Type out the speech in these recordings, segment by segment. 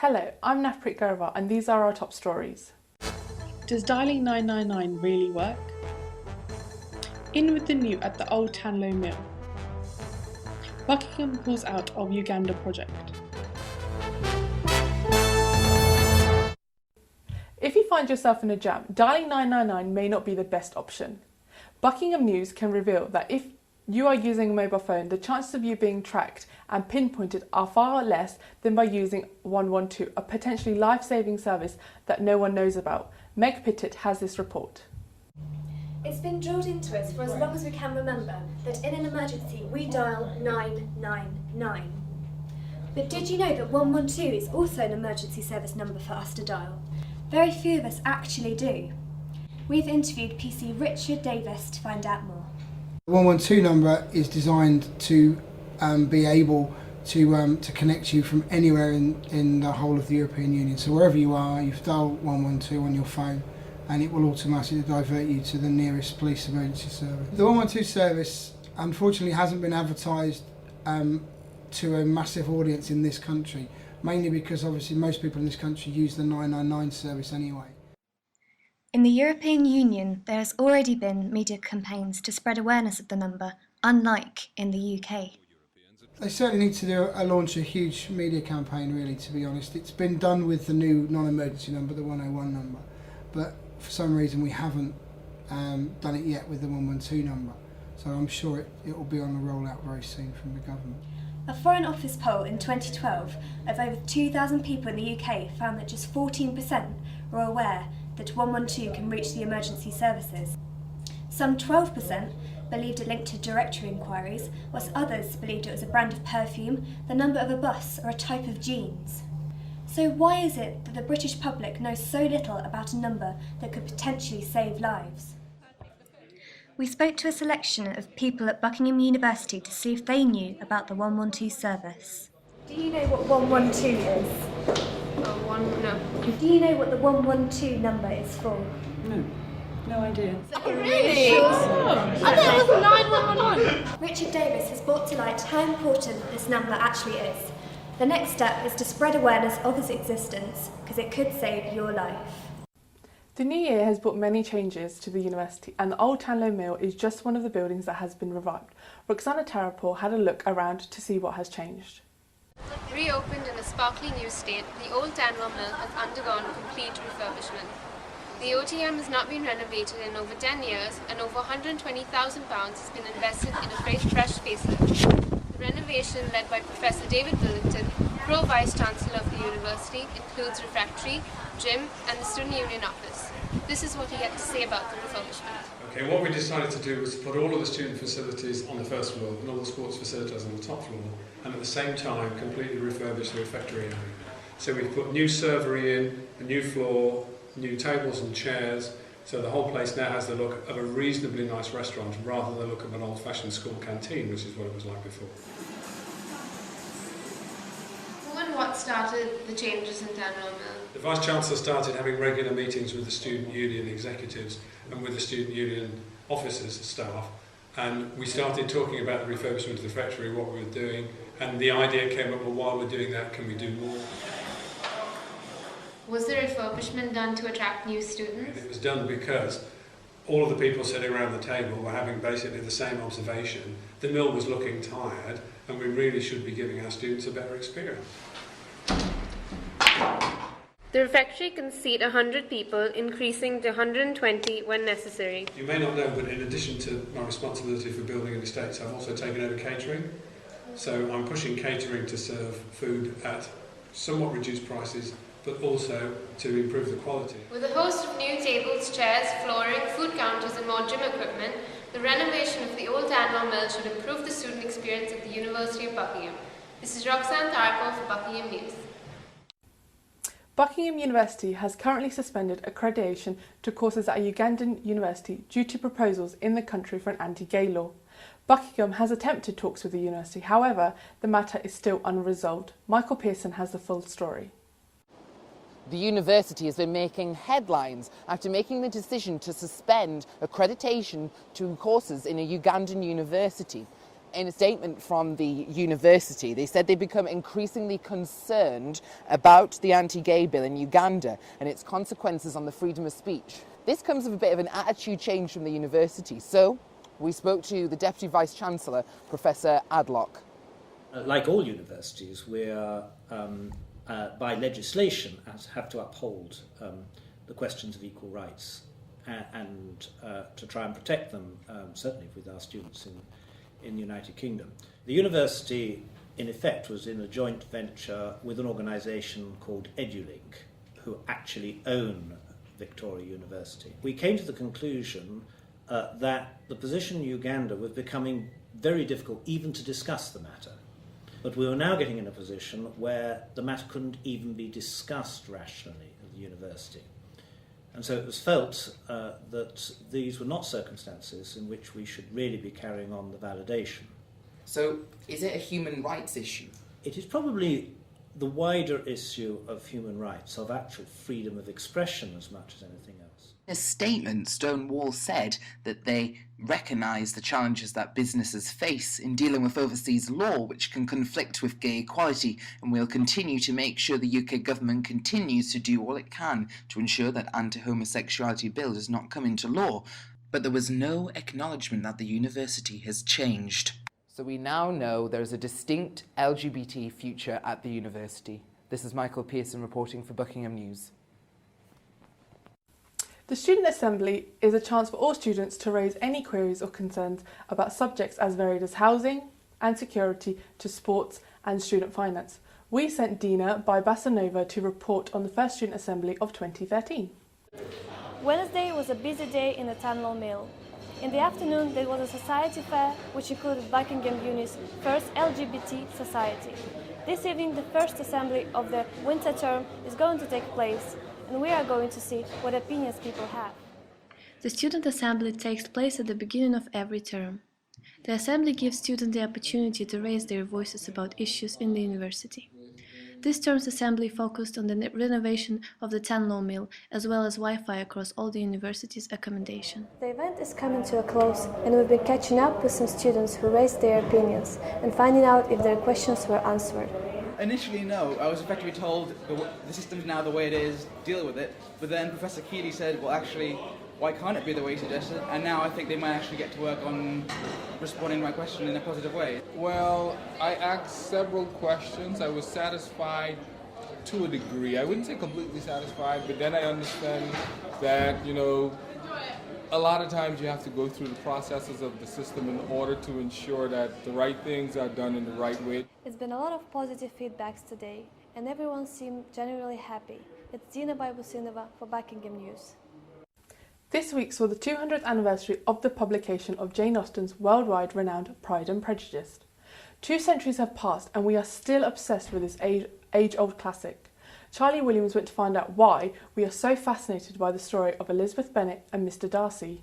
Hello, I'm Nafpreet Garva and these are our top stories. Does dialing 999 really work? In with the new at the old Tanlaw Mill. Buckingham pulls out of Uganda project. If you find yourself in a jam, dialing 999 may not be the best option. Buckingham News can reveal that if you are using a mobile phone, the chances of you being tracked and pinpointed are far less than by using 112, a potentially life-saving service that no one knows about. Meg Pittit has this report. It's been drilled into us for as long as we can remember that in an emergency we dial 999. But did you know that 112 is also an emergency service number for us to dial? Very few of us actually do. We've interviewed PC Richard Davis to find out more. The 112 number is designed to be able to connect you from anywhere in the whole of the European Union. So wherever you are, you dial 112 on your phone and it will automatically divert you to the nearest police emergency service. The 112 service unfortunately hasn't been advertised to a massive audience in this country, mainly because obviously most people in this country use the 999 service anyway. In the European Union, there has already been media campaigns to spread awareness of the number, unlike in the UK. They certainly need to launch a huge media campaign, really, to be honest. It's been done with the new non-emergency number, the 101 number, but for some reason we haven't done it yet with the 112 number. So I'm sure it will be on the rollout very soon from the government. A Foreign Office poll in 2012 of over 2,000 people in the UK found that just 14% were aware that 112 can reach the emergency services. Some 12% believed it linked to directory inquiries, whilst others believed it was a brand of perfume, the number of a bus, or a type of jeans. So why is it that the British public knows so little about a number that could potentially save lives? We spoke to a selection of people at Buckingham University to see if they knew about the 112 service. Do you know what 112 is? No. Do you know what the 112 number is for? No idea. Oh, really? I thought it was 9111. Richard Davis has brought to light how important this number actually is. The next step is to spread awareness of its existence, because it could save your life. The new year has brought many changes to the university and the old Tanlaw Mill is just one of the buildings that has been revived. Roxana Tarapur had a look around to see what has changed. Reopened in a sparkly new state, the old Tanlaw Mill has undergone complete refurbishment. The OTM has not been renovated in over 10 years and over £120,000 has been invested in a fresh facelift. The renovation, led by Professor David Billington, Pro-Vice Chancellor of the University, includes Refectory, gym and the Student Union office. This is what he had to say about the refurbishment. Okay, what we decided to do was to put all of the student facilities on the first floor and all the sports facilities on the top floor, and at the same time completely refurbish the refectory area. So we put new servery in, a new floor, new tables and chairs, so the whole place now has the look of a reasonably nice restaurant rather than the look of an old-fashioned school canteen, which is what it was like before. Who and what started the changes in Tanlaw Mill? The Vice-Chancellor started having regular meetings with the student union executives and with the student union officers, staff, and we started talking about the refurbishment of the refectory, what we were doing, and the idea came up, well, while we're doing that, can we do more? Was the refurbishment done to attract new students? It was done because all of the people sitting around the table were having basically the same observation. The mill was looking tired, and we really should be giving our students a better experience. The refectory can seat 100 people, increasing to 120 when necessary. You may not know, but in addition to my responsibility for building and estates, I've also taken over catering. So I'm pushing catering to serve food at somewhat reduced prices, but also to improve the quality. With a host of new tables, chairs, flooring, food counters and more gym equipment, the renovation of the old Tanlaw Mill should improve the student experience at the University of Buckingham. This is Roxana Tarapur for Buckingham News. Buckingham University has currently suspended accreditation to courses at a Ugandan university due to proposals in the country for an anti-gay law. Buckingham has attempted talks with the university, however, the matter is still unresolved. Michael Pearson has the full story. The university has been making headlines after making the decision to suspend accreditation to courses in a Ugandan university. In a statement from the university, they said they've become increasingly concerned about the anti-gay bill in Uganda and its consequences on the freedom of speech. This comes with a bit of an attitude change from the university. So we spoke to the Deputy Vice-Chancellor, Professor Adlock. Like all universities, we are, by legislation, have to uphold the questions of equal rights and to try and protect them, certainly with our students in the United Kingdom. The university, in effect, was in a joint venture with an organisation called EduLink, who actually own Victoria University. We came to the conclusion that the position in Uganda was becoming very difficult even to discuss the matter. But we were now getting in a position where the matter couldn't even be discussed rationally at the university. And so it was felt that these were not circumstances in which we should really be carrying on the validation. So, is it a human rights issue? It is probably the wider issue of human rights, of actual freedom of expression as much as anything else. In a statement, Stonewall said that they recognise the challenges that businesses face in dealing with overseas law which can conflict with gay equality, and will continue to make sure the UK government continues to do all it can to ensure that anti-homosexuality bill does not come into law. But there was no acknowledgement that the university has changed. So we now know there is a distinct LGBT future at the university. This is Michael Pearson reporting for Buckingham News. The Student Assembly is a chance for all students to raise any queries or concerns about subjects as varied as housing and security to sports and student finance. We sent Dina by Basanova to report on the first Student Assembly of 2013. Wednesday was a busy day in the Tanlaw Mill. In the afternoon there was a society fair which included Buckingham Uni's first LGBT society. This evening the first assembly of the winter term is going to take place, and we are going to see what opinions people have. The Student Assembly takes place at the beginning of every term. The Assembly gives students the opportunity to raise their voices about issues in the university. This term's assembly focused on the renovation of the Tanlaw Mill, as well as Wi-Fi across all the university's accommodation. The event is coming to a close, and we've been catching up with some students who raised their opinions and finding out if their questions were answered. Initially, no. I was effectively told the system's now the way it is, deal with it. But then Professor Keeley said, well, actually, why can't it be the way you suggested? And now I think they might actually get to work on responding to my question in a positive way. Well, I asked several questions. I was satisfied to a degree. I wouldn't say completely satisfied, but then I understand that, a lot of times you have to go through the processes of the system in order to ensure that the right things are done in the right way. It's been a lot of positive feedbacks today, and everyone seemed genuinely happy. It's Dina Babusinova for Buckingham News. This week saw the 200th anniversary of the publication of Jane Austen's worldwide renowned Pride and Prejudice. 2 centuries have passed and we are still obsessed with this age-old classic. Charlie Williams went to find out why we are so fascinated by the story of Elizabeth Bennet and Mr. Darcy.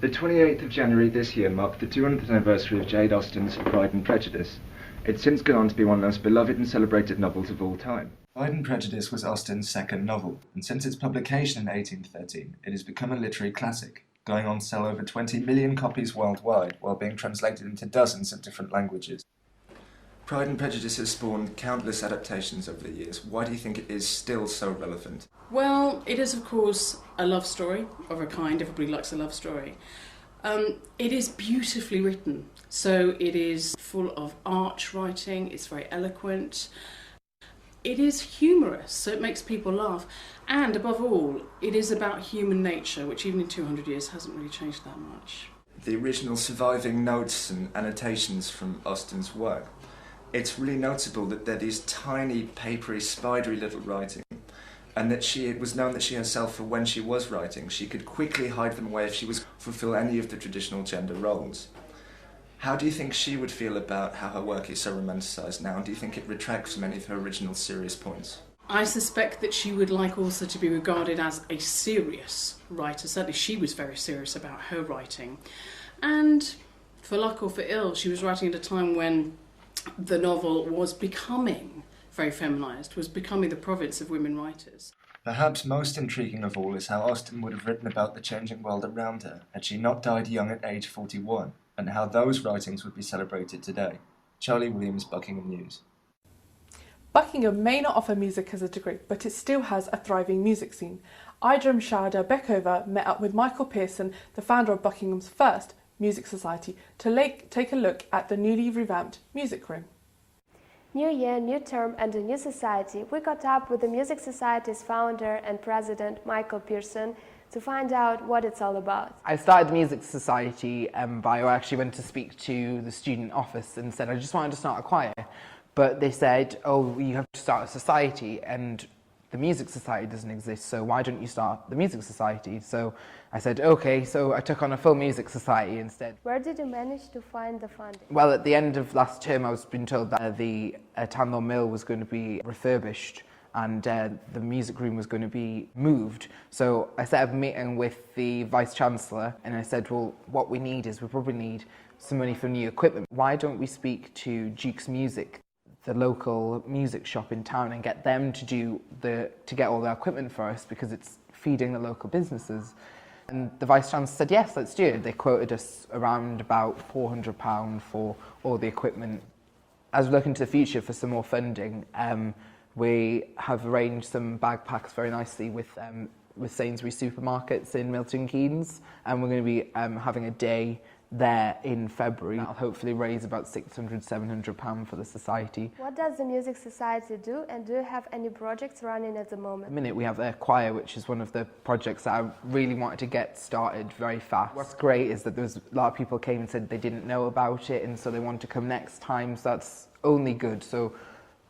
The 28th of January this year marked the 200th anniversary of Jane Austen's Pride and Prejudice. It's since gone on to be one of the most beloved and celebrated novels of all time. Pride and Prejudice was Austen's second novel, and since its publication in 1813, it has become a literary classic, going on to sell over 20 million copies worldwide, while being translated into dozens of different languages. Pride and Prejudice has spawned countless adaptations over the years. Why do you think it is still so relevant? Well, it is of course a love story of a kind. Everybody likes a love story. It is beautifully written, so it is full of arch writing, it's very eloquent. It is humorous, so it makes people laugh. And above all, it is about human nature, which even in 200 years hasn't really changed that much. The original surviving notes and annotations from Austen's work, it's really notable that they're these tiny, papery, spidery little writing, and that it was known that she herself, for when she was writing, she could quickly hide them away if she was to fulfill any of the traditional gender roles. How do you think she would feel about how her work is so romanticised now, and do you think it retracts from any of her original serious points? I suspect that she would like also to be regarded as a serious writer. Certainly she was very serious about her writing. And for luck or for ill, she was writing at a time when the novel was becoming very feminised, was becoming the province of women writers. Perhaps most intriguing of all is how Austen would have written about the changing world around her had she not died young at age 41. and how those writings would be celebrated today. Charlie Williams, Buckingham News. Buckingham may not offer music as a degree, but it still has a thriving music scene. Idram Shada Beckover met up with Michael Pearson, the founder of Buckingham's first music society, to take a look at the newly revamped music room. New year, new term and a new society. We got up with the Music Society's founder and president, Michael Pearson, to find out what it's all about. I started the Music Society by I actually went to speak to the student office and said I just wanted to start a choir. But they said, oh, you have to start a society and the Music Society doesn't exist, so why don't you start the Music Society? So I said, okay, so I took on a full Music Society instead. Where did you manage to find the funding? Well, at the end of last term, I was being told that the Tanlaw Mill was going to be refurbished and the music room was going to be moved. So I set up a meeting with the Vice-Chancellor and I said, well, what we need is we probably need some money for new equipment. Why don't we speak to Duke's Music, the local music shop in town, and get them to get all the equipment for us because it's feeding the local businesses. And the Vice-Chancellor said, yes, let's do it. They quoted us around about £400 for all the equipment. As we look into the future for some more funding, we have arranged some bagpacks very nicely with Sainsbury's supermarkets in Milton Keynes, and we're going to be having a day there in February. That'll hopefully raise about £600–700 for the society. What does the Music Society do, and do you have any projects running at the moment? At the minute we have a choir, which is one of the projects that I really wanted to get started very fast. What's great is that there's a lot of people came and said they didn't know about it and so they want to come next time, so that's only good. So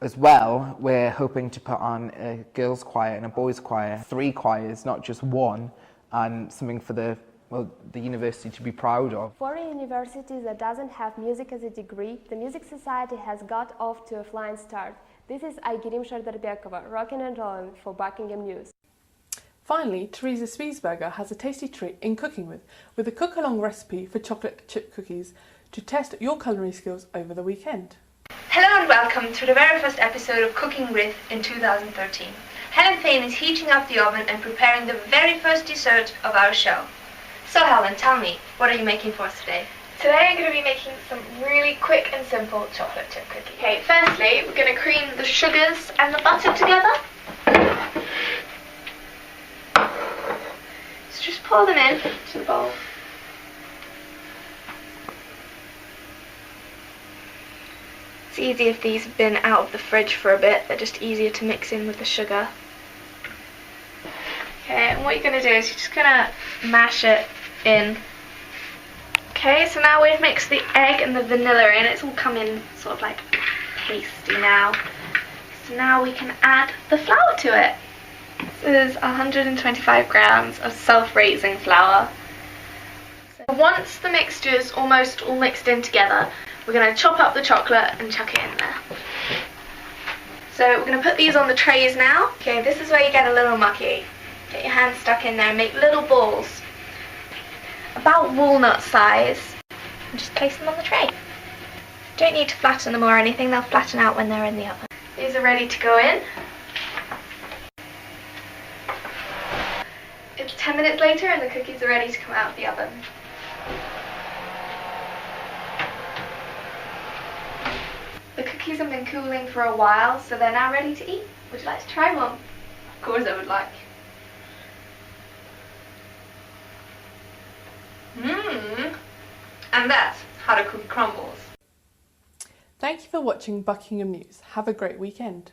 as well, we're hoping to put on a girls' choir and a boys' choir, 3 choirs, not just one, and something for the university to be proud of. For a university that doesn't have music as a degree, the Music Society has got off to a flying start. This is Aygirim Shardarbekova, rocking and rolling for Buckingham News. Finally, Teresa Spiesberger has a tasty treat in cooking with a cook-along recipe for chocolate chip cookies to test your culinary skills over the weekend. Hello and welcome to the very first episode of Cooking with in 2013. Helen Payne is heating up the oven and preparing the very first dessert of our show. So Helen, tell me, what are you making for us today? Today I'm going to be making some really quick and simple chocolate chip cookies. Okay, firstly we're going to cream the sugars and the butter together. So just pour them in to the bowl. It's easy if these have been out of the fridge for a bit, they're just easier to mix in with the sugar. Okay, and what you're going to do is you're just going to mash it in. Okay, so now we've mixed the egg and the vanilla in. It's all come in sort of like pasty now. So now we can add the flour to it. This is 125 grams of self-raising flour. So once the mixture is almost all mixed in together, we're going to chop up the chocolate and chuck it in there. So we're going to put these on the trays now. Okay, this is where you get a little mucky. Get your hand stuck in there and make little balls, about walnut size, and just place them on the tray. Don't need to flatten them or anything, they'll flatten out when they're in the oven. These are ready to go in. It's 10 minutes later and the cookies are ready to come out of the oven. The cookies have been cooling for a while, so they're now ready to eat. Would you like to try one? Of course I would like. And that's how to cook crumbles. Thank you for watching Buckingham News. Have a great weekend.